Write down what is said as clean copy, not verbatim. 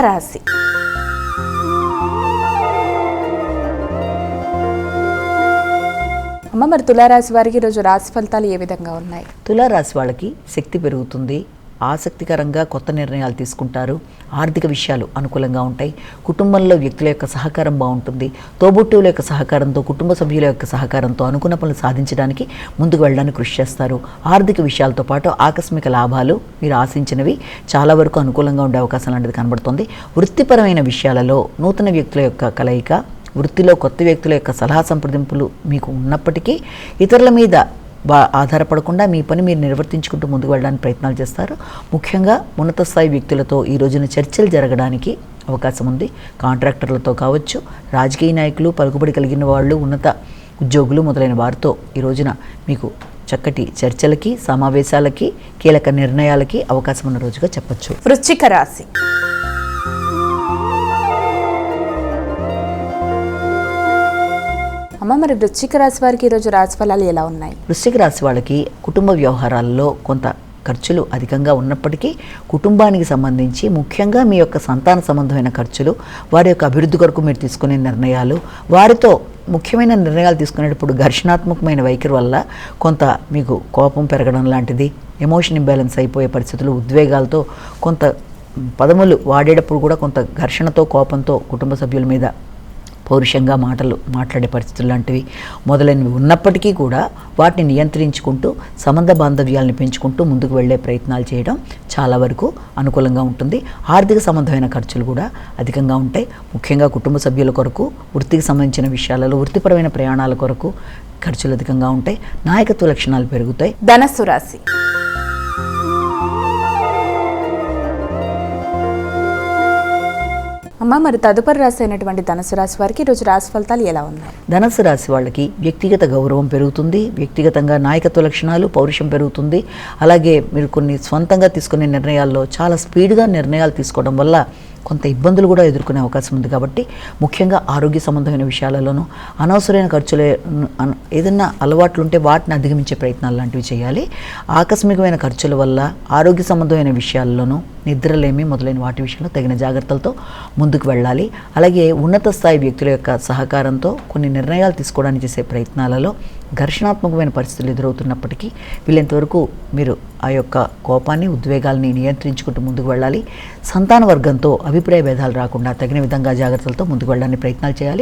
తులారాశి. అమ్మ, మరి తులారాశి వారికి ఈరోజు రాశి ఫలితాలు ఏ విధంగా ఉన్నాయి? తులారాశి వాళ్ళకి శక్తి పెరుగుతుంది, ఆసక్తికరంగా కొత్త నిర్ణయాలు తీసుకుంటారు, ఆర్థిక విషయాలు అనుకూలంగా ఉంటాయి, కుటుంబంలో వ్యక్తుల యొక్క సహకారం బాగుంటుంది, తోబుట్టువుల యొక్క సహకారంతో, కుటుంబ సభ్యుల యొక్క సహకారంతో అనుకున్న పనులు సాధించడానికి ముందుకు వెళ్ళడానికి కృషి చేస్తారు. ఆర్థిక విషయాలతో పాటు ఆకస్మిక లాభాలు మీరు ఆశించినవి చాలా వరకు అనుకూలంగా ఉండే అవకాశం లాంటిది కనబడుతుంది. వృత్తిపరమైన విషయాలలో నూతన వ్యక్తుల యొక్క కలయిక, వృత్తిలో కొత్త వ్యక్తుల యొక్క సలహా సంప్రదింపులు మీకు ఉన్నప్పటికీ ఇతరుల మీద ఆధారపడకుండా మీ పని మీరు నిర్వర్తించుకుంటూ ముందుకు వెళ్ళడానికి ప్రయత్నాలు చేస్తారు. ముఖ్యంగా ఉన్నత స్థాయి వ్యక్తులతో ఈ రోజున చర్చలు జరగడానికి అవకాశం ఉంది. కాంట్రాక్టర్లతో కావచ్చు, రాజకీయ నాయకులు, పలుకుబడి కలిగిన వాళ్ళు, ఉన్నత ఉద్యోగులు మొదలైన వారితో ఈ రోజున మీకు చక్కటి చర్చలకి, సమావేశాలకి, కీలక నిర్ణయాలకి అవకాశం ఉన్న రోజుగా చెప్పచ్చు. వృశ్చిక రాశి. అమ్మ, మరి వృశ్చిక రాశి వారికి ఈరోజు రాశి ఫలాలు ఎలా ఉన్నాయి? వృశ్చిక రాశి వాళ్ళకి కుటుంబ వ్యవహారాల్లో కొంత ఖర్చులు అధికంగా ఉన్నప్పటికీ కుటుంబానికి సంబంధించి ముఖ్యంగా మీ యొక్క సంతాన సంబంధమైన ఖర్చులు, వారి యొక్క అభివృద్ధి కొరకు మీరు తీసుకునే నిర్ణయాలు, వారితో ముఖ్యమైన నిర్ణయాలు తీసుకునేటప్పుడు ఘర్షణాత్మకమైన వైఖరి వల్ల కొంత మీకు కోపం పెరగడం లాంటిది, ఎమోషన్ ఇంబ్యాలెన్స్ అయిపోయే పరిస్థితులు, ఉద్వేగాలతో కొంత పదములు వాడేటప్పుడు కూడా కొంత ఘర్షణతో, కోపంతో కుటుంబ సభ్యుల మీద పౌరుషంగా మాట్లాడే పరిస్థితులు లాంటివి మొదలైనవి ఉన్నప్పటికీ కూడా వాటిని నియంత్రించుకుంటూ సంబంధ బాంధవ్యాలను పెంచుకుంటూ ముందుకు వెళ్ళే ప్రయత్నాలు చేయడం చాలా వరకు అనుకూలంగా ఉంటుంది. ఆర్థిక సంబంధమైన ఖర్చులు కూడా అధికంగా ఉంటాయి. ముఖ్యంగా కుటుంబ సభ్యుల కొరకు, వృత్తికి సంబంధించిన విషయాలలో, వృత్తిపరమైన ప్రయాణాల కొరకు ఖర్చులు అధికంగా ఉంటాయి. నాయకత్వ లక్షణాలు పెరుగుతాయి. ధనస్సు రాశి. అమ్మ, మరి తదుపరి రాశి అయినటువంటి ధనుసు రాశి వారికి ఈరోజు రాశి ఫలితాలు ఎలా ఉన్నాయి? ధనుసు రాశి వాళ్ళకి వ్యక్తిగత గౌరవం పెరుగుతుంది, వ్యక్తిగతంగా నాయకత్వ లక్షణాలు, పౌరుషం పెరుగుతుంది. అలాగే మీరు కొన్ని స్వంతంగా తీసుకునే నిర్ణయాల్లో చాలా స్పీడ్గా నిర్ణయాలు తీసుకోవడం వల్ల కొంత ఇబ్బందులు కూడా ఎదుర్కొనే అవకాశం ఉంది. కాబట్టి ముఖ్యంగా ఆరోగ్య సంబంధమైన విషయాలలోనూ అనవసరమైన ఖర్చులే, ఏదన్నా అలవాట్లు ఉంటే వాటిని అధిగమించే ప్రయత్నాలు లాంటివి చేయాలి. ఆకస్మికమైన ఖర్చుల వల్ల ఆరోగ్య సంబంధమైన విషయాల్లోనూ నిద్రలేమి మొదలైన వాటి విషయంలో తగిన జాగ్రత్తలతో ముందుకు వెళ్ళాలి. అలాగే ఉన్నత స్థాయి వ్యక్తుల యొక్క సహకారంతో కొన్ని నిర్ణయాలు తీసుకోవడానికి చేసే ప్రయత్నాలలో ఘర్షణాత్మకమైన పరిస్థితులు ఎదురవుతున్నప్పటికీ వీళ్ళంతవరకు మీరు ఆ యొక్క కోపాన్ని, ఉద్వేగాల్ని నియంత్రించుకుంటూ ముందుకు వెళ్ళాలి. సంతాన వర్గంతో అభిప్రాయ భేదాలు రాకుండా తగిన విధంగా జాగ్రత్తలతో ముందుకు వెళ్ళడానికి ప్రయత్నాలు చేయాలి.